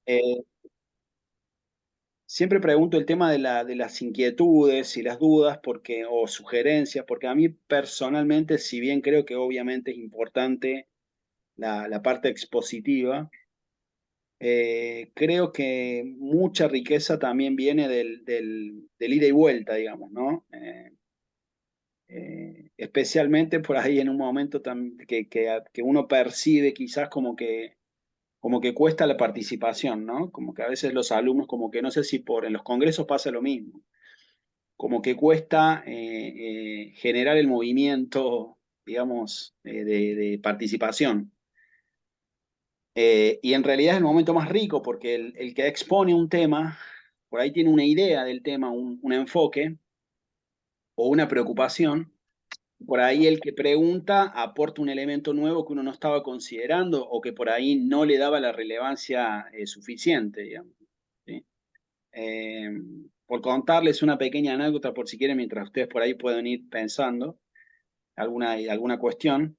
Eh, Siempre pregunto el tema de las inquietudes y las dudas porque, o sugerencias, porque a mí personalmente, si bien creo que obviamente es importante la parte expositiva, creo que mucha riqueza también viene del ida y vuelta, digamos, ¿no? Especialmente por ahí en un momento que uno percibe quizás como que cuesta la participación, ¿no? Como que a veces los alumnos, como que no sé si en los congresos pasa lo mismo, como que cuesta generar el movimiento, digamos, de participación. Y en realidad es el momento más rico porque el que expone un tema, por ahí tiene una idea del tema, un enfoque o una preocupación. Por ahí el que pregunta aporta un elemento nuevo que uno no estaba considerando o que por ahí no le daba la relevancia suficiente, digamos. ¿Sí? Eh, por contarles una pequeña anécdota, por si quieren, mientras ustedes por ahí pueden ir pensando alguna cuestión.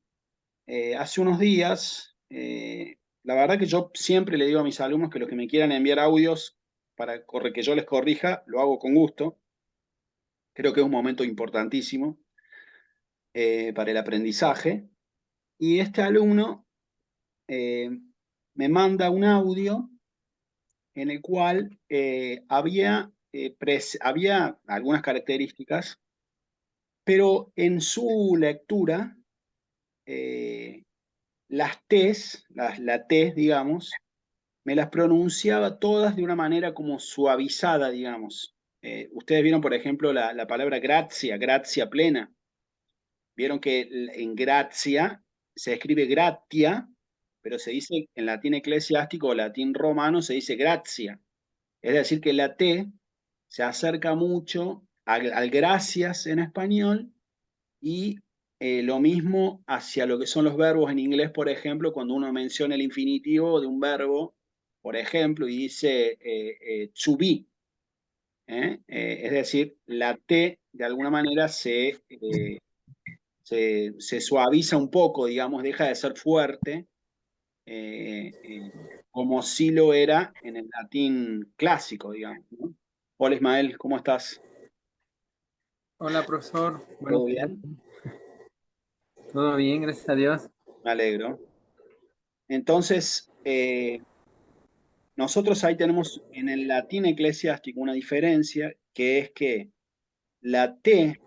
Hace unos días, la verdad que yo siempre le digo a mis alumnos que los que me quieran enviar audios para que yo les corrija, lo hago con gusto. Creo que es un momento importantísimo para el aprendizaje. Y este alumno eh, me manda un audio en el cual había algunas características, pero en su lectura, eh, las T's, la T, digamos, me las pronunciaba todas de una manera como suavizada, digamos. Ustedes vieron, por ejemplo, la palabra gracia, gracia plena. Vieron que en gracia se escribe gratia, pero se dice en latín eclesiástico o latín romano se dice gracia. Es decir, que la T se acerca mucho al gracias en español y lo mismo hacia lo que son los verbos en inglés, por ejemplo, cuando uno menciona el infinitivo de un verbo, por ejemplo, y dice to be, es decir, la T de alguna manera se suaviza un poco, digamos, deja de ser fuerte, eh, eh, como si lo era en el latín clásico, digamos, ¿no? Hola Ismael, ¿cómo estás? Hola, profesor. ¿Todo Buenos días. bien? Todo bien, gracias a Dios. Me alegro. Entonces, nosotros ahí tenemos en el latín eclesiástico una diferencia que es que la T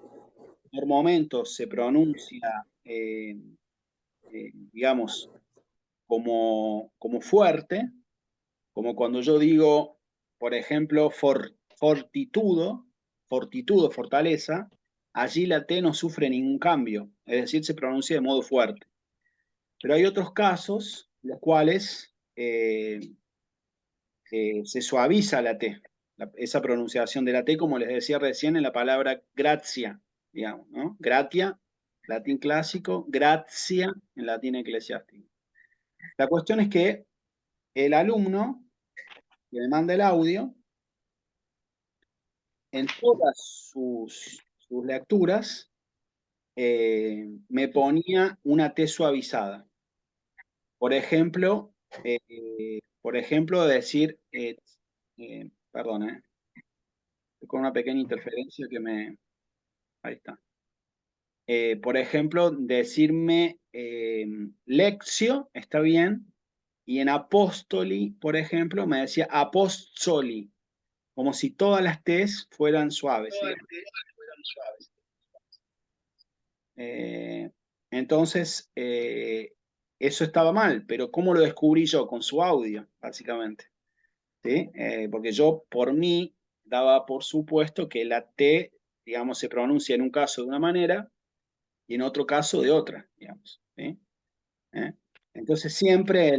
por momentos se pronuncia, digamos, como fuerte, como cuando yo digo, por ejemplo, fortitudo, fortaleza, allí la T no sufre ningún cambio, es decir, se pronuncia de modo fuerte. Pero hay otros casos en los cuales se suaviza la T, esa pronunciación de la T, como les decía recién en la palabra gracia, digamos, ¿no? Gratia, latín clásico, gracia en latín eclesiástico. La cuestión es que el alumno que me manda el audio, en todas sus lecturas, me ponía una T suavizada. Por ejemplo, decir, perdón, con una pequeña interferencia que me... Ahí está. Por ejemplo, decirme lectio, está bien, y en apóstoli, por ejemplo, me decía apostoli, como si todas las T's fueran suaves, digamos. Eh, entonces, eso estaba mal, pero ¿cómo lo descubrí yo? Con su audio, básicamente. ¿Sí? Porque yo, por mí, daba por supuesto que la T, digamos, se pronuncia en un caso de una manera y en otro caso de otra, digamos. ¿Sí? ¿Eh? Entonces, siempre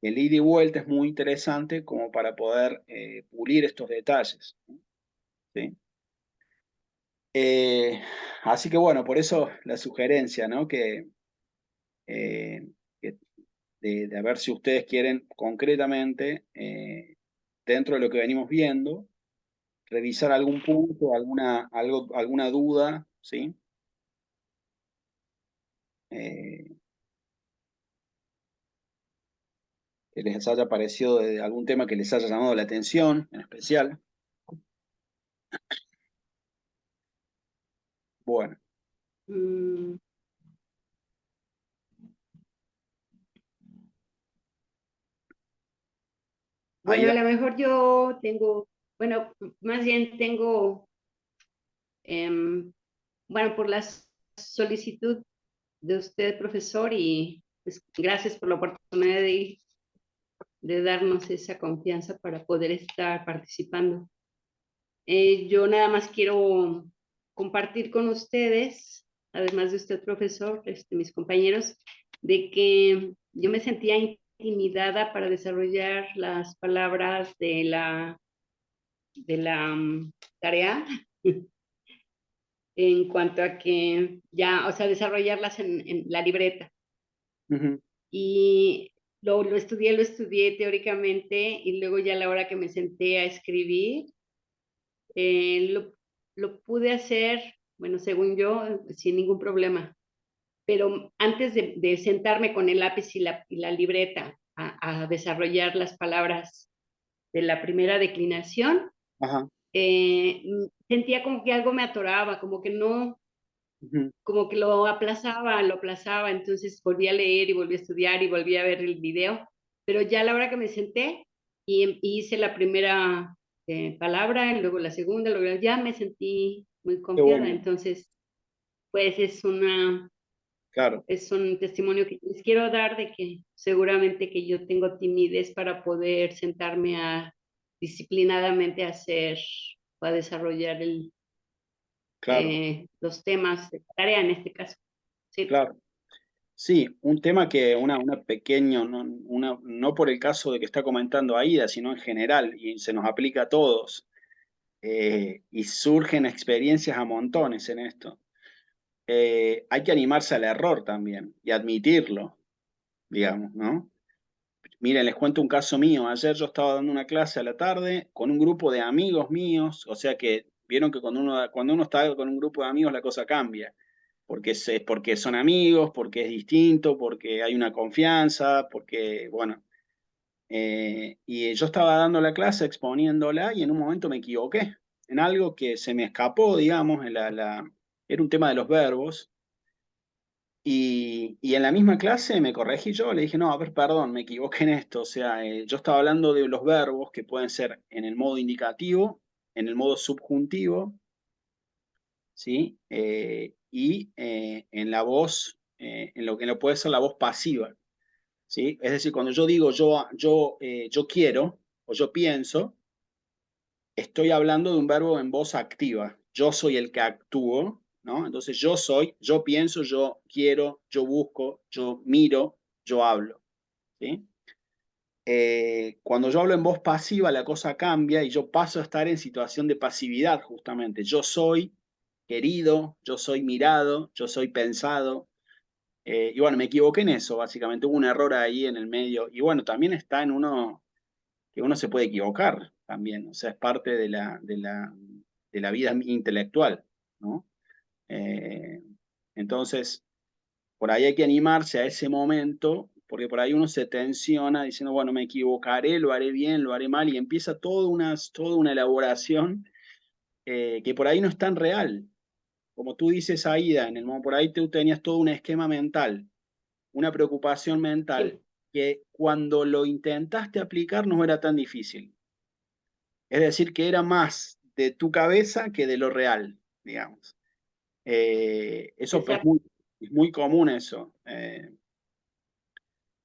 el ida y vuelta es muy interesante como para poder pulir estos detalles. ¿Sí? Eh, Así que bueno, por eso la sugerencia, ¿no? Eh, que de a ver si ustedes quieren concretamente, dentro de lo que venimos viendo, revisar algún punto, alguna duda, ¿sí? Eh, que les haya parecido de algún tema que les haya llamado la atención en especial. Bueno. Mm, Bueno, Aida. a lo mejor yo tengo, bueno, más bien tengo, bueno, por la solicitud de usted, profesor, y pues, gracias por la oportunidad de darnos esa confianza para poder estar participando. Yo nada más quiero compartir con ustedes, además de usted, profesor, mis compañeros, de que yo me sentía intimidada para desarrollar las palabras de la tarea en cuanto a que ya, o sea, desarrollarlas en la libreta. Ujú. Y lo estudié teóricamente y luego ya a la hora que me senté a escribir, eh, lo, lo pude hacer, bueno, según yo, sin ningún problema. Pero antes de sentarme con el lápiz y la libreta a desarrollar las palabras de la primera declinación, Ajá. sentía como que algo me atoraba, como que no, Ujú. como que lo aplazaba, entonces volví a leer y volví a estudiar y volví a ver el video, pero ya a la hora que me senté y hice la primera palabra, y luego la segunda, luego ya me sentí muy Qué confiada, bueno, entonces pues claro, es un testimonio que les quiero dar de que seguramente que yo tengo timidez para poder sentarme disciplinadamente a hacer, a desarrollar claro, los temas de tarea en este caso. Sí. claro. Sí, un tema que una pequeño, no por el caso de que está comentando Aida, sino en general, y se nos aplica a todos, y surgen experiencias a montones en esto. Hay que animarse al error también y admitirlo, digamos, ¿no? Miren, les cuento un caso mío. Ayer yo estaba dando una clase a la tarde con un grupo de amigos míos, o sea que vieron que cuando uno está con un grupo de amigos la cosa cambia, porque son amigos, porque es distinto, porque hay una confianza, porque, bueno, y yo estaba dando la clase, exponiéndola, y en un momento me equivoqué en algo que se me escapó, digamos, era un tema de los verbos. Y en la misma clase me corregí yo, le dije, no, a ver, perdón, me equivoqué en esto. O sea, yo estaba hablando de los verbos que pueden ser en el modo indicativo, en el modo subjuntivo, ¿sí? Y en la voz, en lo que puede ser la voz pasiva, ¿sí? Es decir, cuando yo digo yo quiero o yo pienso, estoy hablando de un verbo en voz activa. Yo soy el que actúo, ¿no? Entonces yo soy, yo pienso, yo quiero, yo busco, yo miro, yo hablo, ¿sí? Cuando yo hablo en voz pasiva, la cosa cambia y yo paso a estar en situación de pasividad, justamente. Yo soy querido, yo soy mirado, yo soy pensado. Y bueno, me equivoqué en eso, básicamente. Hubo un error ahí en el medio. Y bueno, también está en uno que uno se puede equivocar también, o sea, es parte de la vida intelectual, ¿no? Eh, entonces, por ahí hay que animarse a ese momento, porque por ahí uno se tensiona diciendo, bueno, me equivocaré, lo haré bien, lo haré mal, y empieza toda una elaboración que por ahí no es tan real. Como tú dices, Aida, por ahí tú tenías todo un esquema mental, una preocupación mental, Sí. que cuando lo intentaste aplicar no era tan difícil. Es decir, que era más de tu cabeza que de lo real, digamos. Eso pues, Exacto. es muy común eso.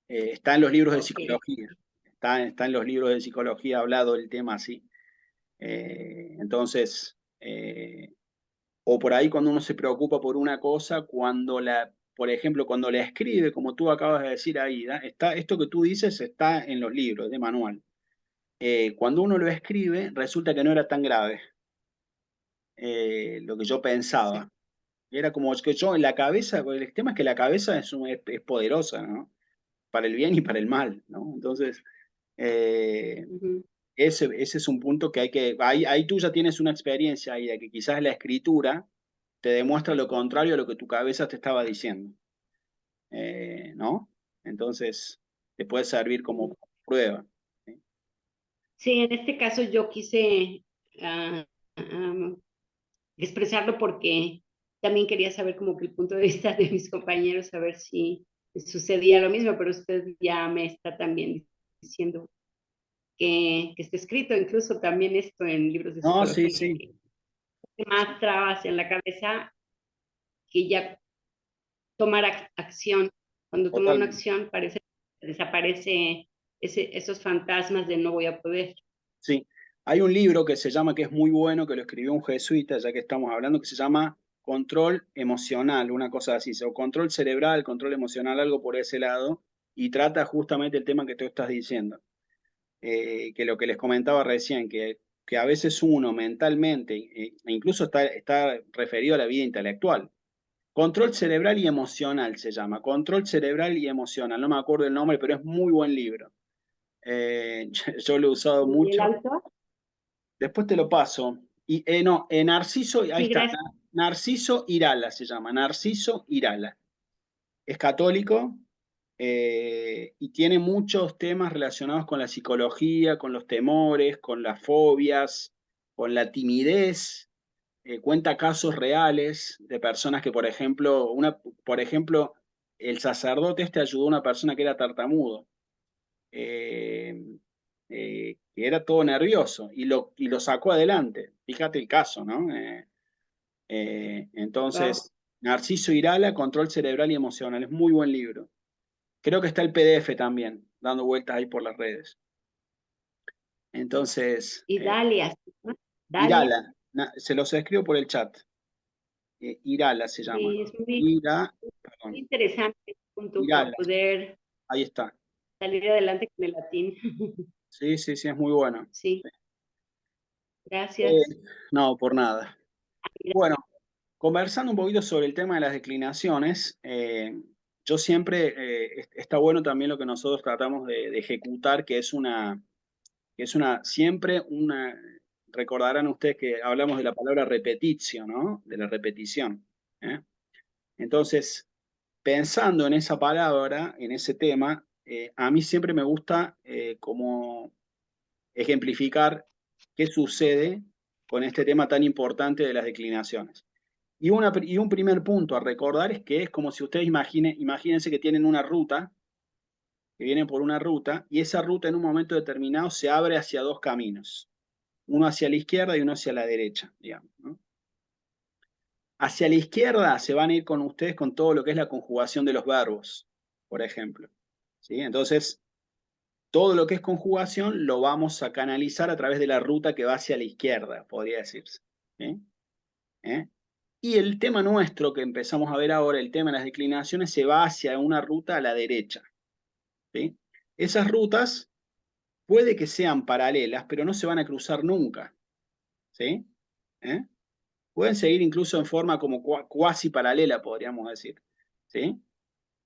Está en los libros de Ok. psicología. Está en los libros de psicología hablado el tema así. Entonces, o por ahí cuando uno se preocupa por una cosa, por ejemplo, cuando la escribe, como tú acabas de decir, Aida, esto que tú dices está en los libros de manual. Cuando uno lo escribe, resulta que no era tan grave lo que yo Sí. pensaba. Era como que yo en la cabeza, el tema es que la cabeza es poderosa, ¿no? Para el bien y para el mal, ¿no? Entonces, eh, Ujú. ese es un punto que ahí tú ya tienes una experiencia ahí de que quizás la escritura te demuestra lo contrario a lo que tu cabeza te estaba diciendo, ¿no? Entonces, te puede servir como, Ujú. prueba. ¿Sí? Sí, en este caso yo quise ah, ah, expresarlo porque también quería saber como que el punto de vista de mis compañeros, a ver si sucedía lo mismo, pero usted ya me está también diciendo que está escrito, incluso también esto en libros de No, sí, psicología, sí, que más trabas en la cabeza que ya tomar acción. Cuando toma una totalmente. acción parece que desaparece esos fantasmas de no voy a poder. Sí. Hay un libro que se llama, que es muy bueno, que lo escribió un jesuita, ya que estamos hablando, que se llama Control Emocional, una cosa así, o control cerebral, control emocional, algo por ese lado, y trata justamente el tema que tú estás diciendo. Que lo que les comentaba recién, que a veces uno mentalmente, e incluso está referido a la vida intelectual. Control cerebral y emocional se llama, control cerebral y emocional, no me acuerdo el nombre, pero es muy buen libro. Yo lo he usado ¿Y el mucho. autor? Después te lo paso. Y no, Narciso, ahí Sí, está, gracias. Narciso Irala se llama, Narciso Irala. Es católico, y tiene muchos temas relacionados con la psicología, con los temores, con las fobias, con la timidez. Cuenta casos reales de personas que, por ejemplo, el sacerdote este ayudó a una persona que era tartamudo, eh, que era todo nervioso, y lo sacó adelante. Fíjate el caso, ¿no? Wow. Entonces, Narciso Irala, Control Cerebral y Emocional, es muy buen libro. Creo que está el PDF también, dando vueltas ahí por las redes. Entonces, Y Dalia, ¿no? Dalia, Irala, se los escribo por el chat. Irala se llama. sí, es muy, muy Perdón, interesante el punto para Irala, poder ahí está. salir adelante con el latín. Sí, sí, sí, es muy bueno. Sí, Eh, gracias. no, por nada. Bueno, conversando un poquito sobre el tema de las declinaciones, yo siempre, está bueno también lo que nosotros tratamos de ejecutar, siempre recordarán ustedes que hablamos de la palabra repetitio, ¿no? De la repetición. ¿Eh? Entonces, pensando en esa palabra, en ese tema, a mí siempre me gusta como ejemplificar qué sucede con este tema tan importante de las declinaciones. Y un primer punto a recordar es que es como si ustedes imagínense que tienen una ruta, que vienen por una ruta, y esa ruta en un momento determinado se abre hacia dos caminos, uno hacia la izquierda y uno hacia la derecha, digamos, ¿no? Hacia la izquierda se van a ir con ustedes con todo lo que es la conjugación de los verbos, por ejemplo. ¿Sí? Entonces, todo lo que es conjugación lo vamos a canalizar a través de la ruta que va hacia la izquierda, podría decirse. ¿Sí? ¿Eh? Y el tema nuestro que empezamos a ver ahora, el tema de las declinaciones, se va hacia una ruta a la derecha. ¿Sí? Esas rutas puede que sean paralelas, pero no se van a cruzar nunca. ¿Sí? ¿Eh? Pueden seguir incluso en forma como cuasi paralela, podríamos decir. ¿Sí?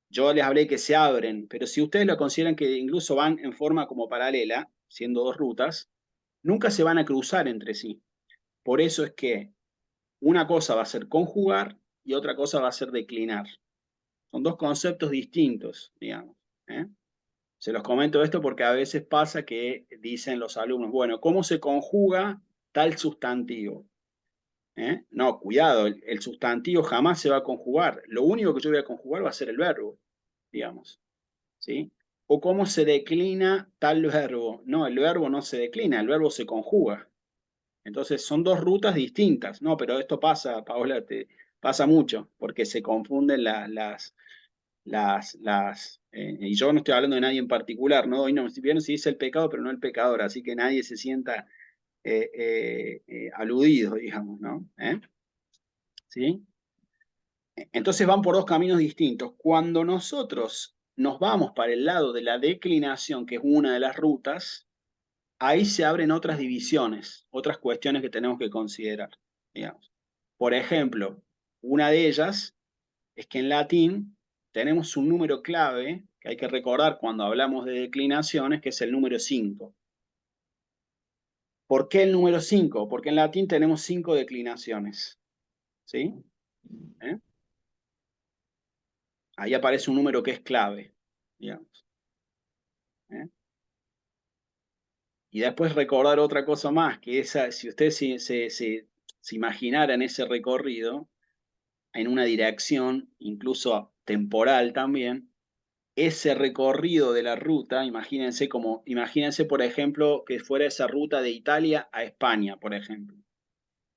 Yo les hablé que se abren, pero si ustedes lo consideran que incluso van en forma como paralela, siendo dos rutas, nunca se van a cruzar entre sí. Por eso es que una cosa va a ser conjugar y otra cosa va a ser declinar. Son dos conceptos distintos, digamos. ¿Eh? Se los comento esto porque a veces pasa que dicen los alumnos, bueno, ¿cómo se conjuga tal sustantivo? No, cuidado, el sustantivo jamás se va a conjugar. Lo único que yo voy a conjugar va a ser el verbo, digamos. ¿Sí? O cómo se declina tal verbo. No, el verbo no se declina, el verbo se conjuga. Entonces son dos rutas distintas. No, pero esto pasa, Paola, pasa mucho, porque se confunden y yo no estoy hablando de nadie en particular, ¿no? Hoy no, si bien se dice el pecado, pero no el pecador, así que nadie se sienta aludido, digamos, ¿no? ¿Sí? Entonces van por dos caminos distintos. Cuando nosotros nos vamos para el lado de la declinación, que es una de las rutas, ahí se abren otras divisiones, otras cuestiones que tenemos que considerar, digamos. Por ejemplo, una de ellas es que en latín tenemos un número clave que hay que recordar cuando hablamos de declinaciones, que es el número 5. ¿Por qué el número 5? Porque en latín tenemos 5 declinaciones. ¿Sí? ¿Eh? Ahí aparece un número que es clave, digamos. ¿Eh? Y después recordar otra cosa más, que esa, si usted se imaginara en ese recorrido, en una dirección, incluso temporal también, ese recorrido de la ruta, imagínense, por ejemplo, que fuera esa ruta de Italia a España, por ejemplo.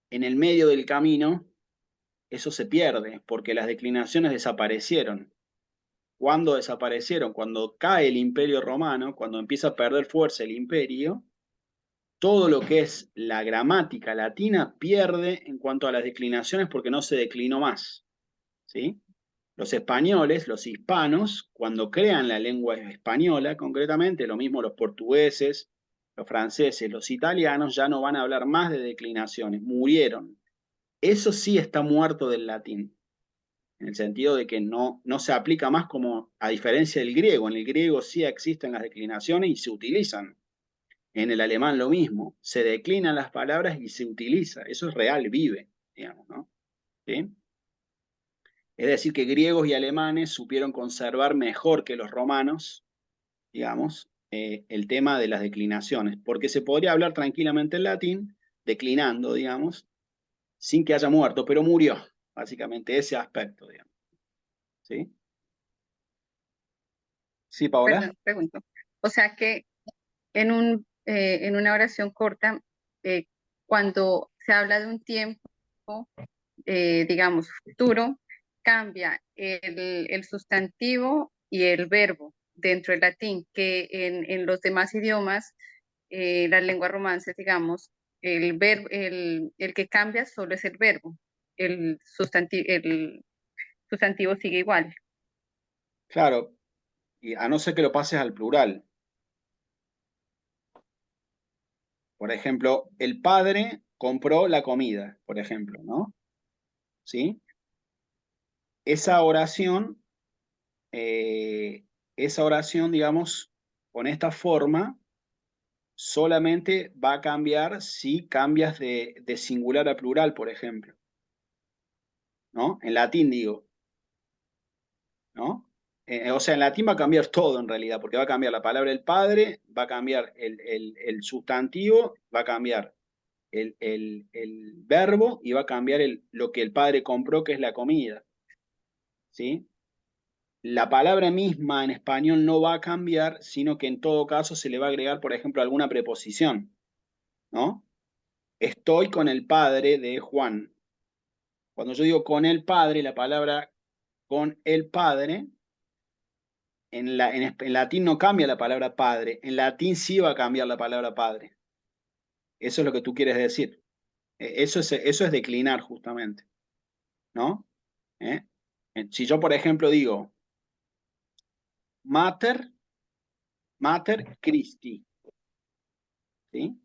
En el medio del camino, eso se pierde, porque las declinaciones desaparecieron. ¿Cuándo desaparecieron? Cuando cae el Imperio Romano, cuando empieza a perder fuerza el imperio, todo lo que es la gramática latina pierde en cuanto a las declinaciones porque no se declinó más, ¿sí? Los españoles, los hispanos, cuando crean la lengua española, concretamente, lo mismo los portugueses, los franceses, los italianos, ya no van a hablar más de declinaciones, murieron. Eso sí está muerto del latín, en el sentido de que no se aplica más como, a diferencia del griego, en el griego sí existen las declinaciones y se utilizan. En el alemán lo mismo, se declinan las palabras y se utiliza, eso es real, vive, digamos, ¿no? ¿Sí? Es decir, que griegos y alemanes supieron conservar mejor que los romanos, digamos, el tema de las declinaciones, porque se podría hablar tranquilamente en latín, declinando, digamos, sin que haya muerto, pero murió, básicamente, ese aspecto, digamos. ¿Sí? Sí, Paola. Perdón, pregunto. O sea que en una oración corta, eh, cuando se habla de un tiempo, digamos, futuro, cambia el sustantivo y el verbo dentro del latín, que en los demás idiomas, las lenguas romances, digamos, el que cambia solo es el verbo, el sustantivo sigue igual. Claro, y a no ser que lo pases al plural. Por ejemplo, el padre compró la comida, por ejemplo, ¿no? ¿Sí? Esa oración, eh, digamos, con esta forma, solamente va a cambiar si cambias de singular a plural, por ejemplo, ¿no? En latín digo, ¿no? O sea, en latín va a cambiar todo en realidad, porque va a cambiar la palabra del padre, va a cambiar el sustantivo, va a cambiar el verbo y va a cambiar lo que el padre compró, que es la comida, ¿sí? La palabra misma en español no va a cambiar, sino que en todo caso se le va a agregar, por ejemplo, alguna preposición, ¿no? Estoy con el padre de Juan. Cuando yo digo con el padre, la palabra con el padre, en latín no cambia la palabra padre, en latín sí va a cambiar la palabra padre. Eso es lo que tú quieres decir. Eso es declinar justamente, ¿no? ¿Eh? Si yo, por ejemplo, digo Mater Christi, ¿sí?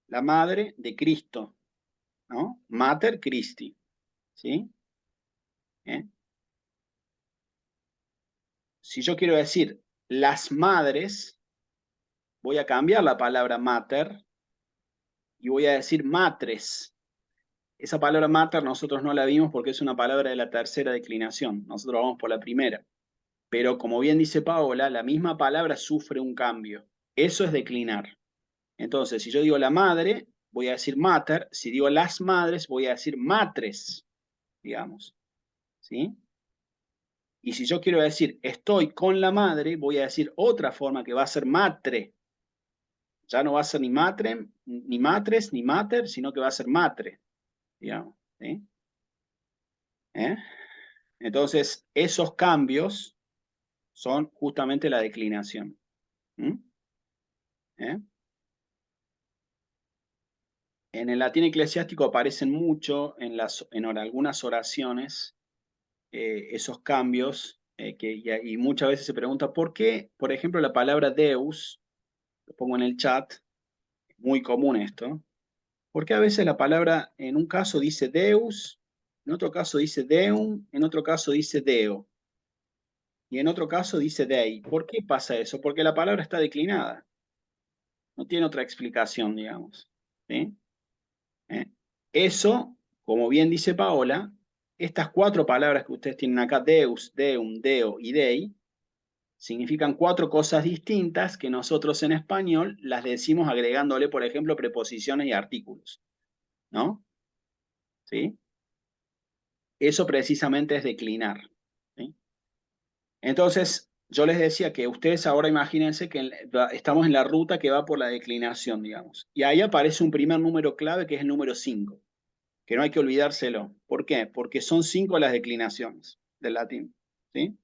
La madre de Cristo, ¿no? Mater Christi, ¿sí? ¿Eh? Si yo quiero decir las madres, voy a cambiar la palabra mater y voy a decir matres. Esa palabra mater nosotros no la vimos porque es una palabra de la tercera declinación. Nosotros vamos por la primera. Pero como bien dice Paola, la misma palabra sufre un cambio. Eso es declinar. Entonces, si yo digo la madre, voy a decir mater. Si digo las madres, voy a decir matres, digamos. ¿Sí? Y si yo quiero decir estoy con la madre, voy a decir otra forma que va a ser matre. Ya no va a ser ni matre, ni matres, ni mater, sino que va a ser matre, digamos. ¿Sí? ¿Eh? Entonces, esos cambios son justamente la declinación. ¿Mm? ¿Eh? En el latín eclesiástico aparecen mucho en algunas oraciones esos cambios y muchas veces se pregunta por qué, por ejemplo, la palabra Deus, lo pongo en el chat, es muy común esto, porque a veces la palabra en un caso dice Deus, en otro caso dice Deum, en otro caso dice Deo, y en otro caso dice Dei. ¿Por qué pasa eso? Porque la palabra está declinada. No tiene otra explicación, digamos. ¿Sí? Eso, como bien dice Paola, estas cuatro palabras que ustedes tienen acá, Deus, Deum, Deo y Dei, significan 4 cosas distintas que nosotros en español las decimos agregándole, por ejemplo, preposiciones y artículos, ¿no? ¿Sí? Eso precisamente es declinar, ¿sí? Entonces, yo les decía que ustedes ahora imagínense que estamos en la ruta que va por la declinación, digamos. Y ahí aparece un primer número clave que es el número 5, que no hay que olvidárselo. ¿Por qué? Porque son 5 las declinaciones del latín, ¿sí?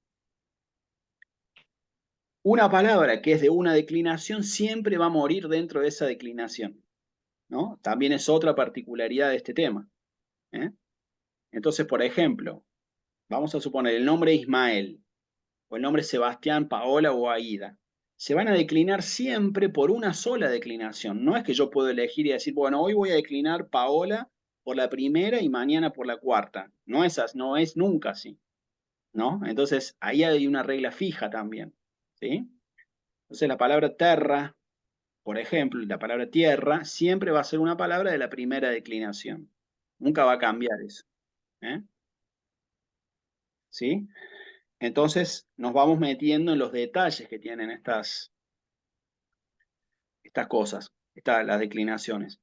Una palabra que es de una declinación siempre va a morir dentro de esa declinación, ¿no? También es otra particularidad de este tema, ¿eh? Entonces, por ejemplo, vamos a suponer el nombre Ismael, o el nombre Sebastián, Paola o Aida. Se van a declinar siempre por una sola declinación. No es que yo puedo elegir y decir, bueno, hoy voy a declinar Paola por la primera y mañana por la cuarta. No es nunca así, ¿no? Entonces, ahí hay una regla fija también, ¿sí? Entonces, la palabra terra, por ejemplo, la palabra tierra, siempre va a ser una palabra de la primera declinación. Nunca va a cambiar eso, ¿eh? ¿Sí? Entonces, nos vamos metiendo en los detalles que tienen estas cosas, las declinaciones.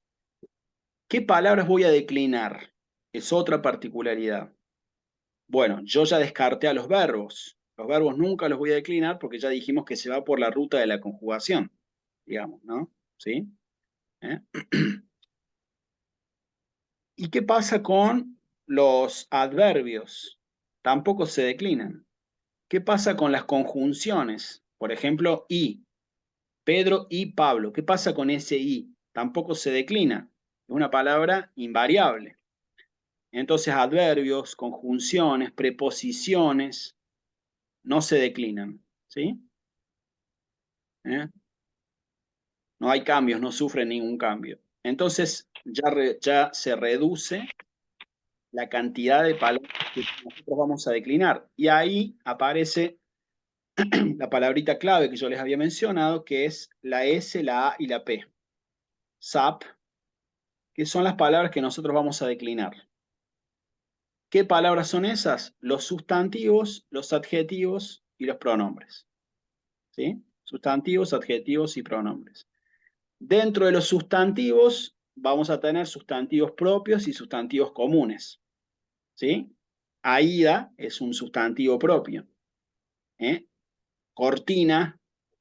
¿Qué palabras voy a declinar? Es otra particularidad. Bueno, yo ya descarté a los verbos. Los verbos nunca los voy a declinar porque ya dijimos que se va por la ruta de la conjugación, digamos, ¿no? ¿Sí? ¿Eh? ¿Y qué pasa con los adverbios? Tampoco se declinan. ¿Qué pasa con las conjunciones? Por ejemplo, y. Pedro y Pablo. ¿Qué pasa con ese y? Tampoco se declina. Es una palabra invariable. Entonces, adverbios, conjunciones, preposiciones, no se declinan, ¿sí? ¿Eh? No hay cambios, no sufren ningún cambio. Entonces, ya se reduce la cantidad de palabras que nosotros vamos a declinar. Y ahí aparece la palabrita clave que yo les había mencionado, que es la S, la A y la P. SAP, que son las palabras que nosotros vamos a declinar. ¿Qué palabras son esas? Los sustantivos, los adjetivos y los pronombres, ¿sí? Sustantivos, adjetivos y pronombres. Dentro de los sustantivos vamos a tener sustantivos propios y sustantivos comunes, ¿sí? Aida es un sustantivo propio, ¿eh? Cortina,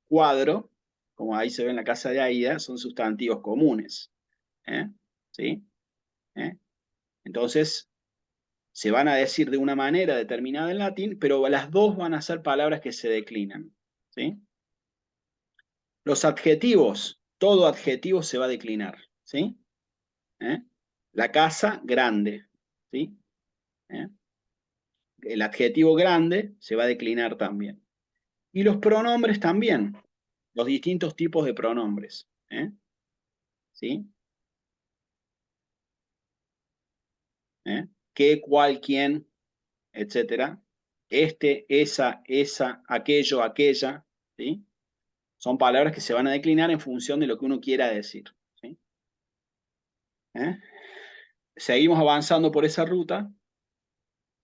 cuadro, como ahí se ve en la casa de Aida, son sustantivos comunes, ¿eh? ¿Sí? ¿Eh? Entonces, se van a decir de una manera determinada en latín, pero las dos van a ser palabras que se declinan, ¿sí? Los adjetivos, todo adjetivo se va a declinar, ¿sí? ¿Eh? La casa, grande, ¿sí? ¿Eh? El adjetivo grande se va a declinar también. Y los pronombres también, los distintos tipos de pronombres, ¿eh? ¿Sí? ¿Eh? ¿Qué, cuál, quién, etcétera? Este, esa, aquello, aquella, ¿sí? Son palabras que se van a declinar en función de lo que uno quiera decir, ¿sí? ¿Eh? Seguimos avanzando por esa ruta.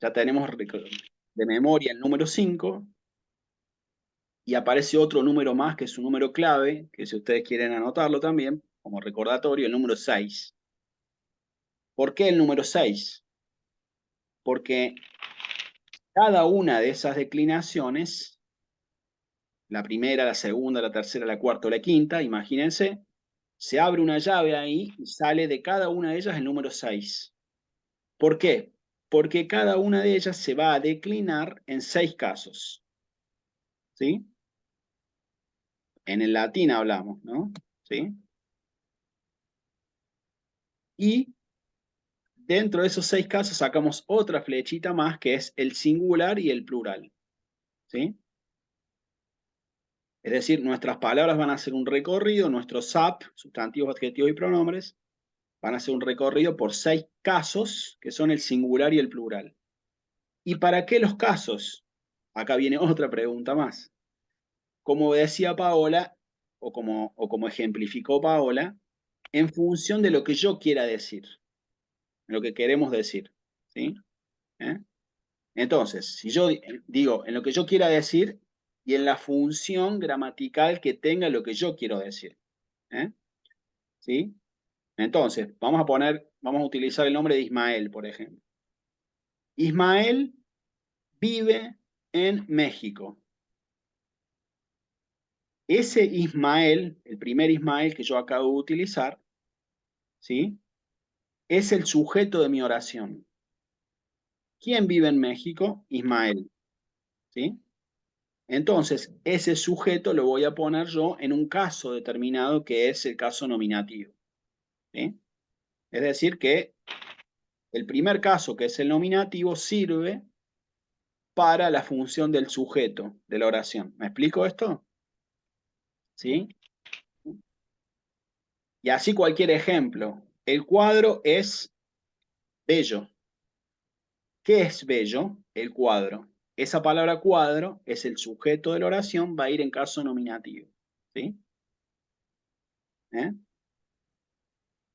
Ya tenemos de memoria el número 5. Y aparece otro número más, que es un número clave, que si ustedes quieren anotarlo también, como recordatorio, el número 6. ¿Por qué el número 6? Porque cada una de esas declinaciones, la primera, la segunda, la tercera, la cuarta o la quinta, imagínense, se abre una llave ahí y sale de cada una de ellas el número 6. ¿Por qué? Porque cada una de ellas se va a declinar en 6 casos, ¿sí? En el latín hablamos, ¿no? ¿Sí? Y dentro de esos 6 casos sacamos otra flechita más que es el singular y el plural, ¿sí? Es decir, nuestras palabras van a hacer un recorrido, nuestros SAP, sustantivos, adjetivos y pronombres, van a hacer un recorrido por 6 casos que son el singular y el plural. ¿Y para qué los casos? Acá viene otra pregunta más. Como decía Paola, o como ejemplificó Paola, en función de lo que yo quiera decir, lo que queremos decir, ¿sí? ¿Eh? Entonces, si yo digo en lo que yo quiera decir, y en la función gramatical que tenga lo que yo quiero decir. ¿Sí? Entonces, vamos a utilizar el nombre de Ismael, por ejemplo. Ismael vive en México. Ese Ismael, el primer Ismael que yo acabo de utilizar, ¿sí? Es el sujeto de mi oración. ¿Quién vive en México? Ismael. ¿Sí? Entonces, ese sujeto lo voy a poner yo en un caso determinado que es el caso nominativo. ¿Sí? Es decir, que el primer caso, que es el nominativo, sirve para la función del sujeto de la oración. ¿Me explico esto? ¿Sí? Y así cualquier ejemplo. El cuadro es bello. ¿Qué es bello? El cuadro. Esa palabra cuadro es el sujeto de la oración, va a ir en caso nominativo. ¿Sí?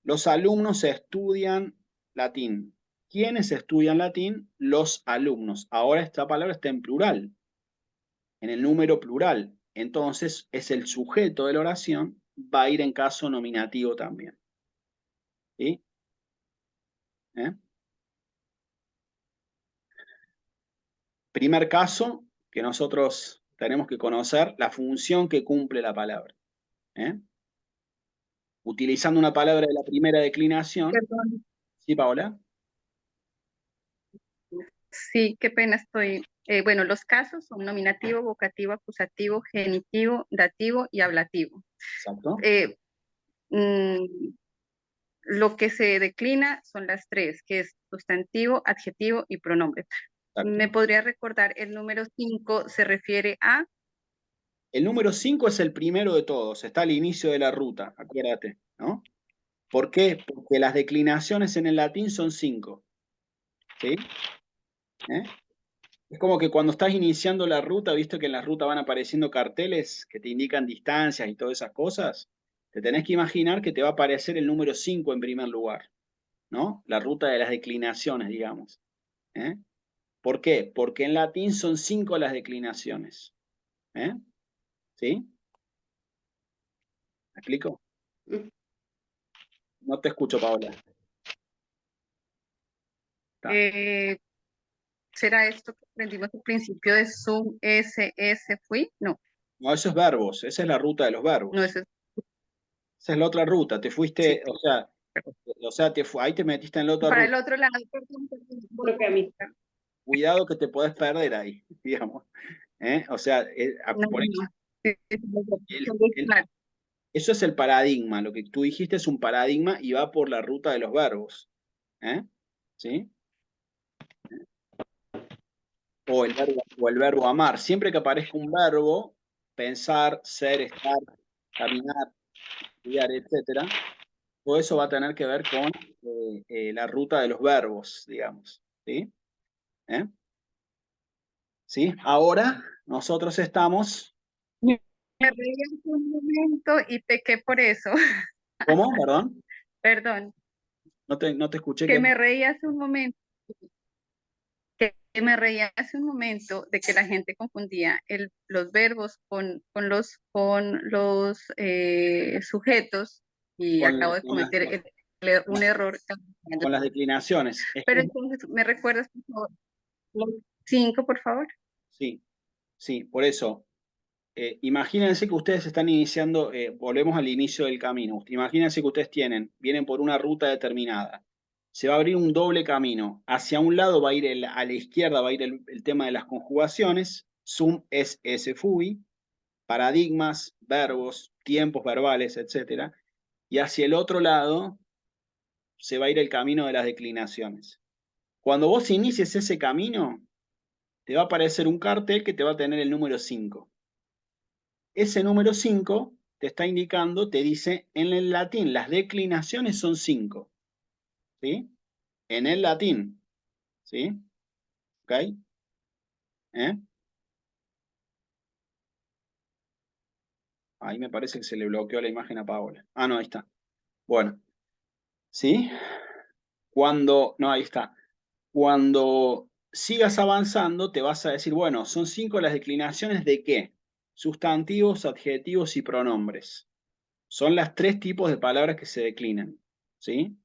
Los alumnos estudian latín. ¿Quiénes estudian latín? Los alumnos. Ahora esta palabra está en plural, en el número plural. Entonces es el sujeto de la oración, va a ir en caso nominativo también. ¿Sí? Primer caso que nosotros tenemos que conocer, la función que cumple la palabra. Utilizando una palabra de la primera declinación. Perdón. ¿Sí, Paola? Sí, qué pena estoy. Bueno, los casos son nominativo, vocativo, acusativo, genitivo, dativo y ablativo. Exacto. Lo que se declina son las tres, que es sustantivo, adjetivo y pronombre. Exacto. ¿Me podría recordar el número 5 se refiere a? El número 5 es el primero de todos, está al inicio de la ruta, acuérdate, ¿no? ¿Por qué? Porque las declinaciones en el latín son 5. ¿Sí? Es como que cuando estás iniciando la ruta, visto que en la ruta van apareciendo carteles que te indican distancias y todas esas cosas, te tenés que imaginar que te va a aparecer el número 5 en primer lugar, ¿no? La ruta de las declinaciones, digamos. ¿Por qué? Porque en latín son 5 las declinaciones. ¿Sí? ¿Me explico? No te escucho, Paola. ¿Será esto que aprendimos al principio de sum, fui? No. No, eso es verbos, esa es la ruta de los verbos. No, eso es... Esa es la otra ruta, te fuiste, Sí. Ahí te metiste en la otra Para ruta. el otro lado, Creo que a mí. Cuidado que te podés perder ahí, digamos. O sea, por eso, Claro. eso es el paradigma, lo que tú dijiste es un paradigma y va por la ruta de los verbos. ¿Sí? O el verbo amar. Siempre que aparezca un verbo, pensar, ser, estar, caminar, estudiar, etcétera, todo eso va a tener que ver con la ruta de los verbos, digamos. ¿Sí? ¿Sí? Ahora nosotros estamos... Me reí hace un momento y pequé por eso. ¿Cómo? Perdón. Perdón. No te escuché. Que me reí hace un momento. Que me reía hace un momento de que la gente confundía los verbos con los sujetos y acabo de cometer un error. Con las declinaciones. Pero entonces, ¿me recuerdas, por favor, los 5, por favor? Sí, sí, por eso. Imagínense que ustedes están iniciando, volvemos al inicio del camino. Imagínense que ustedes vienen por una ruta determinada. Se va a abrir un doble camino. Hacia un lado va a ir, a la izquierda va a ir el tema de las conjugaciones. Sum, es, fui. Paradigmas, verbos, tiempos verbales, etc. Y hacia el otro lado se va a ir el camino de las declinaciones. Cuando vos inicies ese camino, te va a aparecer un cartel que te va a tener el número 5. Ese número 5 te está indicando, te dice, en el latín las declinaciones son 5. ¿Sí? En el latín. ¿Sí? ¿Ok? Ahí me parece que se le bloqueó la imagen a Paola. Ah, no, ahí está. Bueno. ¿Sí? No, ahí está. Cuando sigas avanzando, te vas a decir, bueno, son 5 las declinaciones ¿de qué? sustantivos, adjetivos y pronombres. Son los 3 tipos de palabras que se declinan, ¿sí?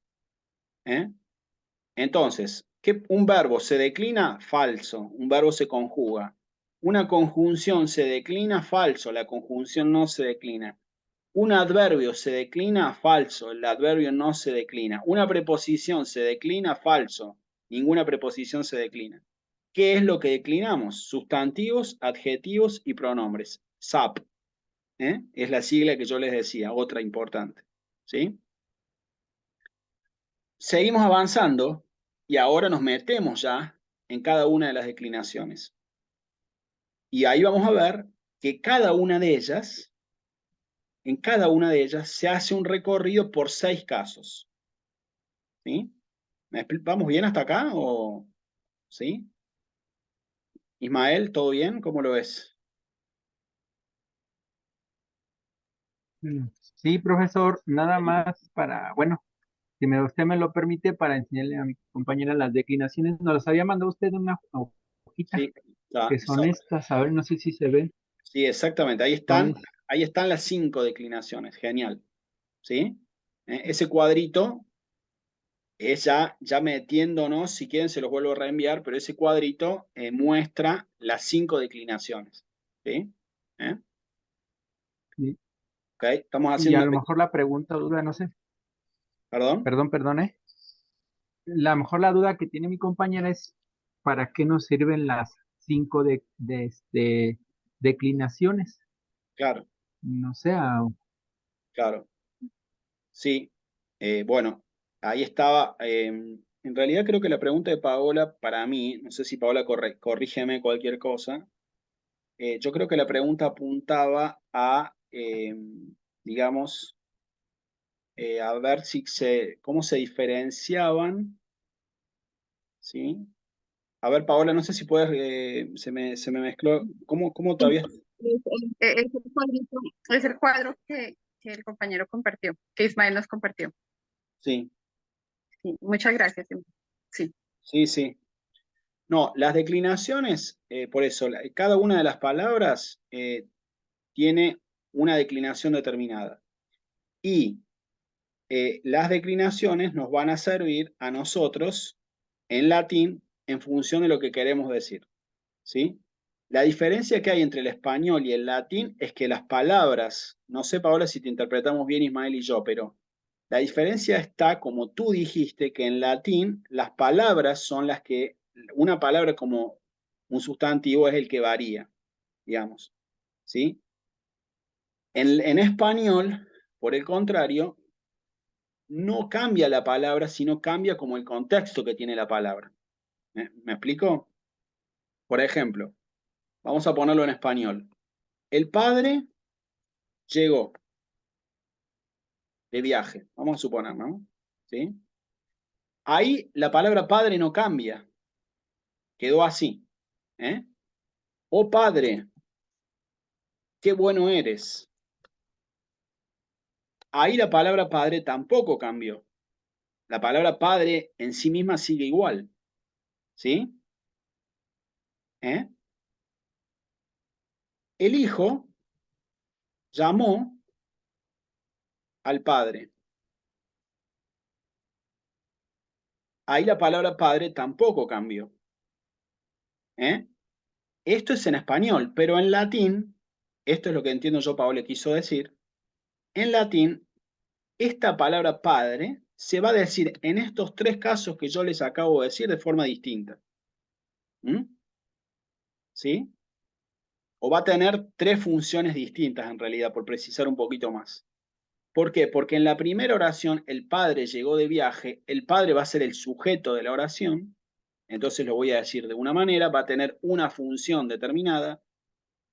Entonces, un verbo se declina? Falso. Un verbo se conjuga. Una conjunción se declina? Falso. La conjunción no se declina. Un adverbio se declina? Falso. El adverbio no se declina. Una preposición se declina? Falso. Ninguna preposición se declina. ¿Qué es lo que declinamos? Sustantivos, adjetivos y pronombres. SAP. Es la sigla que yo les decía, otra importante. ¿Sí? Seguimos avanzando y ahora nos metemos ya en cada una de las declinaciones. Y ahí vamos a ver que cada una de ellas, en cada una de ellas se hace un recorrido por 6 casos. ¿Sí? ¿Vamos bien hasta acá? ¿O sí? Ismael, ¿todo bien? ¿Cómo lo ves? Sí, profesor, nada más para, bueno, si usted me lo permite, para enseñarle a mi compañera las declinaciones. Nos las había mandado usted en una hojita, Sí, que son estas, a ver, no sé si se ven. sí, exactamente. Son, Ahí están las 5 declinaciones. Genial. ¿Sí? Ese cuadrito es ya metiéndonos, si quieren se los vuelvo a reenviar, pero ese cuadrito muestra las 5 declinaciones. ¿Sí? y, Ok, estamos y haciendo a una lo mejor la pregunta o duda, no sé, ¿Perdón? perdón, La mejor la duda que tiene mi compañera es ¿para qué nos sirven las 5 declinaciones? Claro, No sé, claro. Sí. Bueno, ahí estaba. En realidad creo que la pregunta de Paola, para mí, no sé si Paola corrígeme cualquier cosa, yo creo que la pregunta apuntaba a, digamos, a ver cómo se diferenciaban, ¿sí? A ver, Paola, no sé si puedes, se me mezcló, ¿cómo todavía? Es el cuadro que el compañero compartió, que Ismael nos compartió. Sí, Sí, muchas gracias. Sí. sí, sí. No, las declinaciones, por eso, cada una de las palabras tiene una declinación determinada. Y las declinaciones nos van a servir a nosotros en latín en función de lo que queremos decir. ¿Sí? La diferencia que hay entre el español y el latín es que las palabras, no sé Paola si te interpretamos bien Ismael y yo, pero la diferencia está, como tú dijiste, que en latín las palabras son las que, una palabra como un sustantivo es el que varía, digamos. ¿Sí? En español, por el contrario, no cambia la palabra, sino cambia como el contexto que tiene la palabra. ¿Me explico? Por ejemplo, vamos a ponerlo en español. El padre llegó de viaje, vamos a suponer, ¿no? ¿Sí? Ahí la palabra padre no cambia, quedó así. Oh padre, qué bueno eres. Ahí la palabra padre tampoco cambió. La palabra padre en sí misma sigue igual. ¿Sí? ¿Eh? El hijo llamó al padre. Ahí la palabra padre tampoco cambió. Esto es en español, pero en latín, esto es lo que entiendo yo, Paolo quiso decir, en latín, esta palabra padre se va a decir en estos 3 casos que yo les acabo de decir de forma distinta. ¿Sí? O va a tener 3 funciones distintas en realidad, por precisar un poquito más. ¿Por qué? Porque en la primera oración el padre llegó de viaje, el padre va a ser el sujeto de la oración, entonces lo voy a decir de una manera, va a tener una función determinada.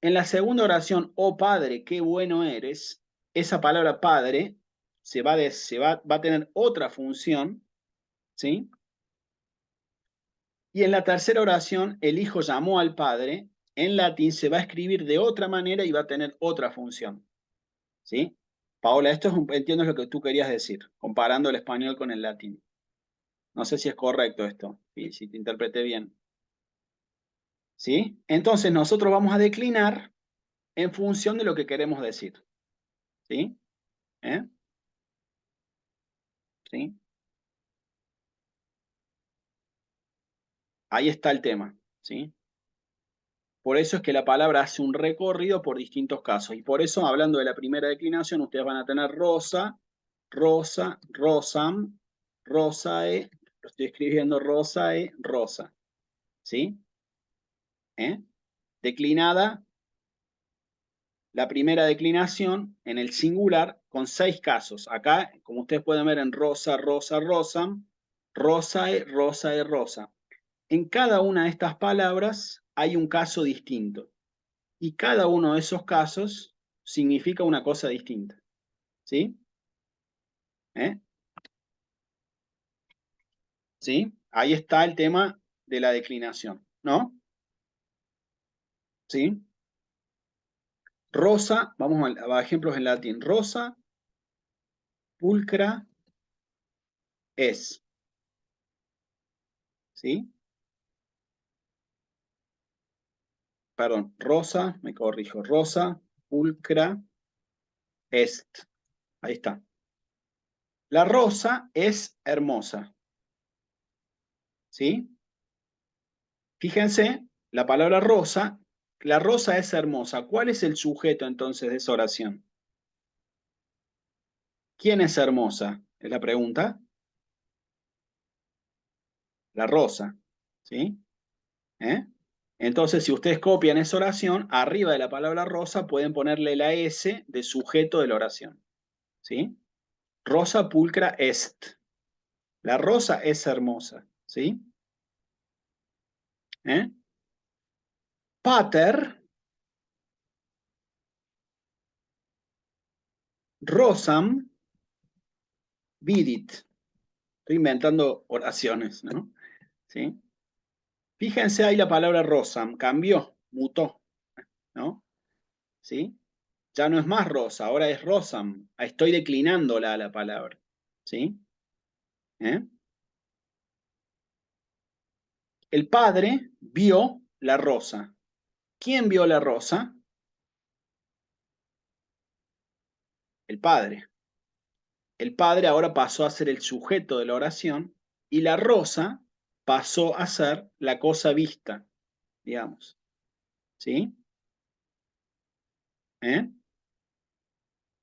En la segunda oración, oh padre, qué bueno eres, esa palabra padre va a tener otra función, ¿sí? Y en la tercera oración, el hijo llamó al padre, en latín se va a escribir de otra manera y va a tener otra función, ¿sí? Paola, entiendo lo que tú querías decir, comparando el español con el latín. No sé si es correcto esto, si te interpreté bien. ¿Sí? Entonces nosotros vamos a declinar en función de lo que queremos decir. ¿Sí? ¿Sí? Ahí está el tema. ¿Sí? Por eso es que la palabra hace un recorrido por distintos casos. Y por eso, hablando de la primera declinación, ustedes van a tener rosa, rosa, rosam, rosae, lo estoy escribiendo rosae, rosa. ¿Sí? Declinada, la primera declinación en el singular con 6 casos. Acá, como ustedes pueden ver en rosa, rosa, rosam, rosae, rosae, rosa. En cada una de estas palabras hay un caso distinto. Y cada uno de esos casos significa una cosa distinta. ¿Sí? ¿Sí? Ahí está el tema de la declinación, ¿no? ¿Sí? Rosa, vamos a ejemplos en latín. Rosa, pulcra, es. ¿Sí? Perdón, rosa, me corrijo. Rosa, pulcra, est. Ahí está. La rosa es hermosa. ¿Sí? Fíjense, la palabra rosa, la rosa es hermosa. ¿Cuál es el sujeto entonces de esa oración? ¿Quién es hermosa? Es la pregunta. La rosa. ¿Sí? Entonces, si ustedes copian esa oración, arriba de la palabra rosa pueden ponerle la S de sujeto de la oración. ¿Sí? Rosa pulcra est. La rosa es hermosa. ¿Sí? Pater rosam vidit. Estoy inventando oraciones, ¿no? ¿Sí? Fíjense ahí la palabra rosam, cambió, mutó, ¿no? ¿Sí? Ya no es más rosa, ahora es rosam. Estoy declinándola la palabra. ¿Sí? El padre vio la rosa. ¿Quién vio la rosa? El padre. El padre ahora pasó a ser el sujeto de la oración y la rosa pasó a ser la cosa vista, digamos. ¿Sí?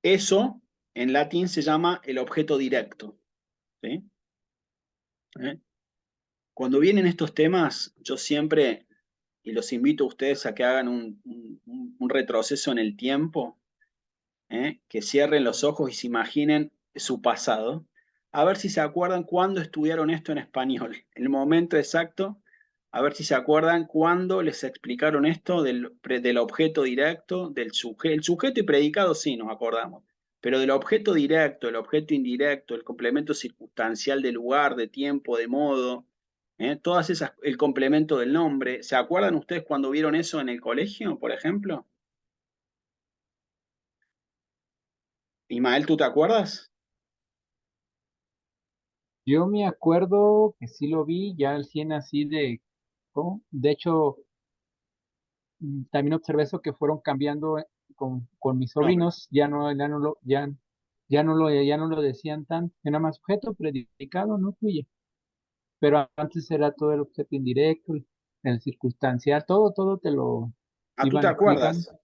Eso en latín se llama el objeto directo. ¿Sí? Cuando vienen estos temas, yo siempre, y los invito a ustedes a que hagan un retroceso en el tiempo, que cierren los ojos y se imaginen su pasado, a ver si se acuerdan cuándo estudiaron esto en español, el momento exacto, a ver si se acuerdan cuándo les explicaron esto del objeto directo, del sujeto, el sujeto y predicado sí nos acordamos, pero del objeto directo, el objeto indirecto, el complemento circunstancial de lugar, de tiempo, de modo, todas esas, el complemento del nombre, ¿se acuerdan ustedes cuando vieron eso en el colegio, por ejemplo? Ismael, ¿tú te acuerdas? Yo me acuerdo que sí lo vi, ya al 100 así de, ¿cómo? De hecho, también observé eso que fueron cambiando con mis Nombre. sobrinos, ya no lo decían tanto, era más objeto predicado, no fluye. Pero antes era todo el objeto indirecto, el circunstancial, todo te lo Ah, ¿tú te iban explicando. acuerdas?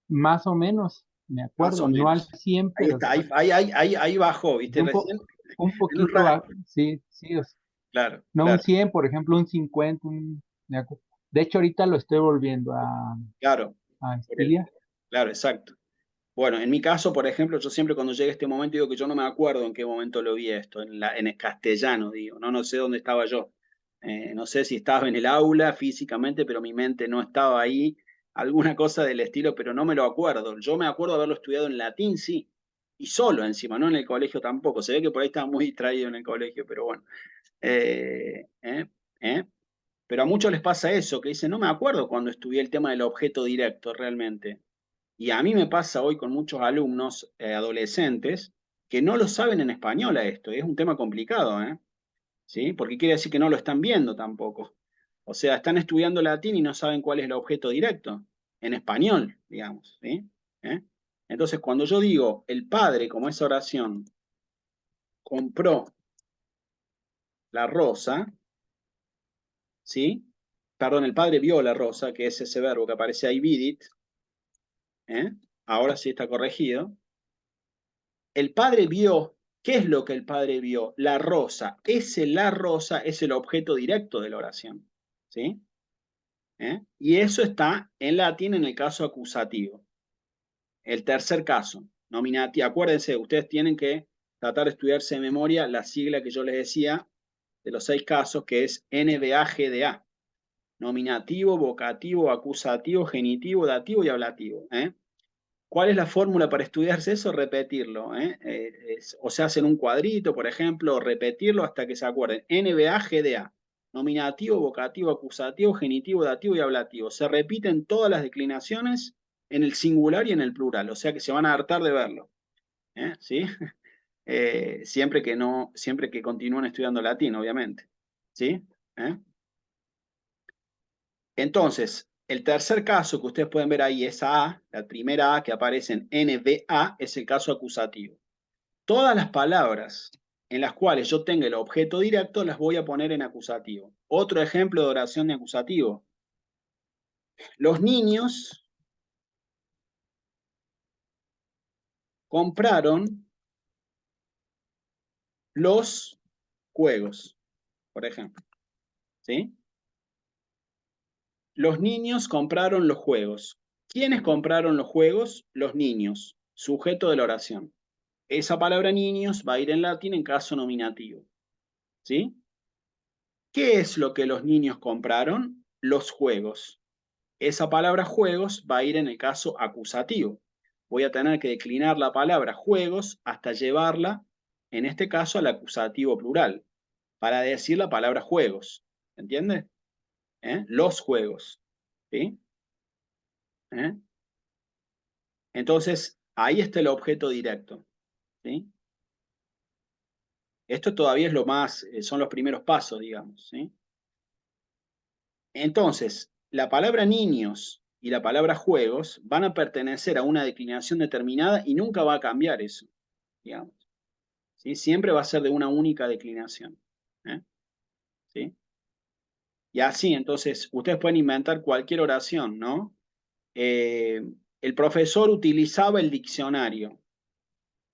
Más o menos, me Más o acuerdo, no al menos. 100 Ahí pero está, ahí bajó, ¿viste? un, Recién, un en un poquito, rato. sí, sí, Claro, no un claro, 100 por ejemplo, un 50, de hecho ahorita lo estoy volviendo claro. a Por el, estudiar. claro, exacto. Bueno, en mi caso, por ejemplo, yo siempre cuando llega este momento digo que yo no me acuerdo en qué momento lo vi esto, en el castellano, digo, no sé dónde estaba yo. No sé si estaba en el aula físicamente, pero mi mente no estaba ahí, alguna cosa del estilo, pero no me lo acuerdo. Yo me acuerdo haberlo estudiado en latín, sí, y solo encima, no en el colegio tampoco. Se ve que por ahí estaba muy distraído en el colegio, pero bueno. Eh, eh, eh. Pero a muchos les pasa eso, que dicen, no me acuerdo cuando estudié el tema del objeto directo realmente. Y a mí me pasa hoy con muchos alumnos adolescentes que no lo saben en español a esto. Es un tema complicado, ¿Sí? Porque quiere decir que no lo están viendo tampoco. O sea, están estudiando latín y no saben cuál es el objeto directo. en español, digamos, ¿sí? Entonces, cuando yo digo, el padre, como esa oración, compró la rosa, ¿sí? Perdón, el padre vio la rosa, que es ese verbo que aparece ahí, vidit, ahora sí está corregido. El padre vio, ¿qué es lo que el padre vio? La rosa. La rosa es el objeto directo de la oración, ¿sí? Y eso está en latín en el caso acusativo. El tercer caso, nominativo. Acuérdense, ustedes tienen que tratar de estudiarse de memoria la sigla que yo les decía de los 6 casos, que es NBAGDA. Nominativo, vocativo, acusativo, genitivo, dativo y ablativo. ¿Cuál es la fórmula para estudiarse eso? Repetirlo. O se hace en un cuadrito, por ejemplo, o repetirlo hasta que se acuerden. NBAGDA. Nominativo, vocativo, acusativo, genitivo, dativo y ablativo. Se repiten todas las declinaciones en el singular y en el plural, o sea que se van a hartar de verlo. ¿Sí? Siempre que continúen estudiando latín, obviamente. ¿Sí? Entonces, el tercer caso que ustedes pueden ver ahí, esa A, la primera A que aparece en NBA, es el caso acusativo. Todas las palabras en las cuales yo tenga el objeto directo las voy a poner en acusativo. Otro ejemplo de oración de acusativo. Los niños compraron los juegos, por ejemplo. ¿Sí? Los niños compraron los juegos. ¿Quiénes compraron los juegos? Los niños. Sujeto de la oración. Esa palabra niños va a ir en latín en caso nominativo. ¿Sí? ¿Qué es lo que los niños compraron? Los juegos. Esa palabra juegos va a ir en el caso acusativo. Voy a tener que declinar la palabra juegos hasta llevarla, en este caso, al acusativo plural, para decir la palabra juegos. ¿Entiende? Los juegos. ¿Sí? Entonces, ahí está el objeto directo. ¿Sí? Esto todavía es lo más, son los primeros pasos, digamos. ¿Sí? Entonces, la palabra niños y la palabra juegos van a pertenecer a una declinación determinada y nunca va a cambiar eso, digamos. ¿Sí? Siempre va a ser de una única declinación. ¿Sí? Y así, entonces, ustedes pueden inventar cualquier oración, ¿no? El profesor utilizaba el diccionario.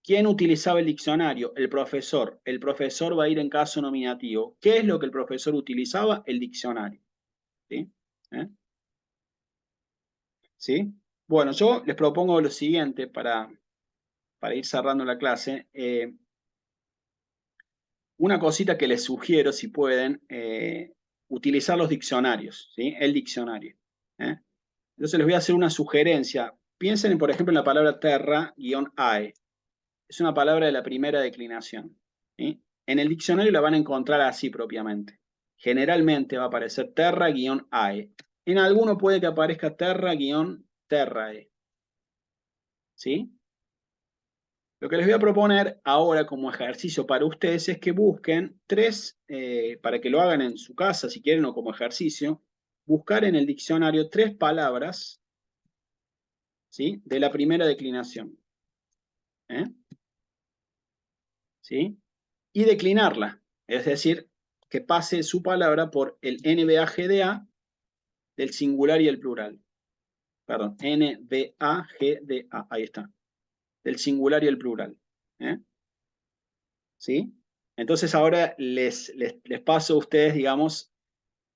¿Quién utilizaba el diccionario? El profesor. El profesor va a ir en caso nominativo. ¿Qué es lo que el profesor utilizaba? El diccionario. ¿Sí? ¿Sí? Bueno, yo les propongo lo siguiente para ir cerrando la clase. Una cosita que les sugiero, si pueden, utilizar los diccionarios, ¿sí? El diccionario. Entonces les voy a hacer una sugerencia. Piensen, por ejemplo, en la palabra terra-ae. Es una palabra de la primera declinación. ¿Sí? En el diccionario la van a encontrar así propiamente. Generalmente va a aparecer terra-ae. En alguno puede que aparezca terra-terrae. ¿Sí? Lo que les voy a proponer ahora como ejercicio para ustedes es que busquen 3, para que lo hagan en su casa si quieren o como ejercicio, buscar en el diccionario 3 palabras, ¿sí? De la primera declinación. ¿Sí? Y declinarla, es decir, que pase su palabra por el NBAGDA del singular y el plural. Perdón, NBAGDA, ahí está, del singular y el plural. ¿Sí? Entonces ahora les paso a ustedes, digamos,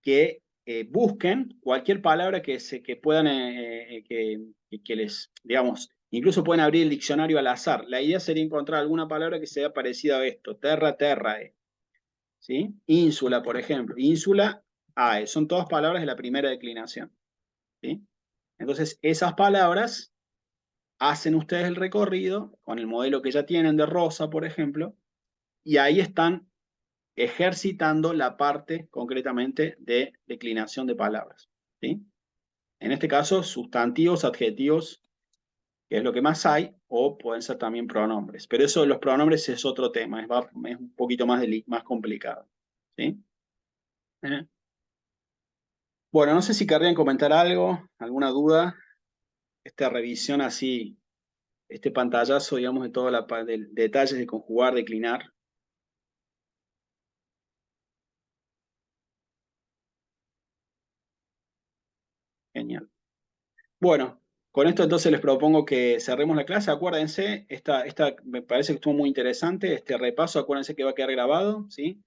que busquen cualquier palabra que puedan, que les, digamos, incluso pueden abrir el diccionario al azar. La idea sería encontrar alguna palabra que sea parecida a esto, terrae. ¿Sí? Ínsula, por ejemplo. Ínsula, ae. Son todas palabras de la primera declinación. ¿Sí? Entonces, esas palabras hacen ustedes el recorrido con el modelo que ya tienen de Rosa, por ejemplo, y ahí están ejercitando la parte concretamente de declinación de palabras. ¿Sí? En este caso, sustantivos, adjetivos, que es lo que más hay, o pueden ser también pronombres. Pero eso de los pronombres es otro tema, es un poquito más complicado. ¿Sí? Bueno, no sé si querrían comentar algo, alguna duda. esta revisión así, este pantallazo, digamos, de todos los detalles de conjugar, declinar. Genial. Bueno, con esto entonces les propongo que cerremos la clase. Acuérdense, esta me parece que estuvo muy interesante, este repaso, acuérdense que va a quedar grabado, ¿sí?